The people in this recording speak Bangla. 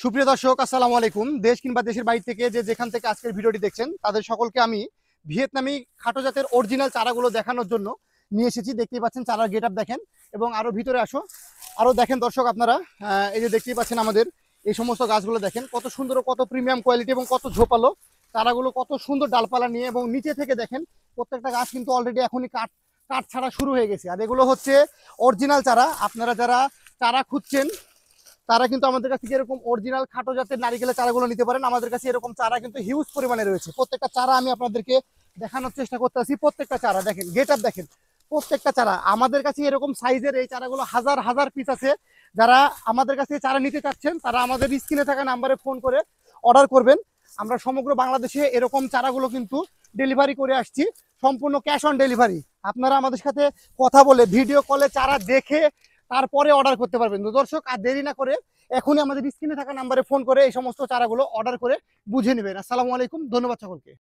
সুপ্রিয় দর্শক, আসসালামু আলাইকুম। দেশ কিংবা দেশের বাইরে থেকে যেখান থেকে আজকের ভিডিওটি দেখছেন তাদের সকলকে আমি ভিয়েতনামি খাটো জাতের অরিজিনাল চারাগুলো দেখানোর জন্য নিয়ে এসেছি। দেখতেই পাচ্ছেন চারার গেট আপ দেখেন এবং আরো ভিতরে আসো, আরো দেখেন দর্শক আপনারা। এই যে দেখতেই পাচ্ছেন আমাদের এই সমস্ত গাছগুলো দেখেন কত সুন্দর, কত প্রিমিয়াম কোয়ালিটি এবং কত ঝোপালো চারাগুলো, কত সুন্দর ডালপালা নিয়ে। এবং নিচে থেকে দেখেন প্রত্যেকটা গাছ কিন্তু অলরেডি এখনই কাঠ কাঠ ছাড়া শুরু হয়ে গেছে। আর এগুলো হচ্ছে অরিজিনাল চারা। আপনারা যারা চারা খুঁজছেন তারা কিন্তু আমাদের কাছ থেকে এরকম অরিজিনাল খাটো জাতের নারিকেলের চারাগুলো নিতে পারেন। আমাদের কাছে এরকম চারা কিন্তু হিউজ পরিমাণে রয়েছে। প্রত্যেকটা চারা আমি আপনাদেরকে দেখানোর চেষ্টা করতেছি। প্রত্যেকটা চারা দেখেন, গেট আপ দেখেন, প্রত্যেকটা চারা আমাদের কাছে এরকম সাইজের এই চারাগুলো হাজার হাজার পিস আছে। যারা আমাদের কাছে চারা নিতে চাচ্ছেন তারা আমাদের স্ক্রিনে থাকা নাম্বারে ফোন করে অর্ডার করবেন। আমরা সমগ্র বাংলাদেশে এরকম চারাগুলো কিন্তু ডেলিভারি করে আসছি, সম্পূর্ণ ক্যাশ অন ডেলিভারি। আপনারা আমাদের সাথে কথা বলে ভিডিও কলে চারা দেখে তারপরে অর্ডার করতে পারবেন। তো দর্শক, আর দেরি না করে এখনই আমাদের স্ক্রিনে থাকা নাম্বারে ফোন করে এই সমস্ত চারাগুলো অর্ডার করে বুঝে নেবেন। আসসালামু আলাইকুম, ধন্যবাদ সকলকে।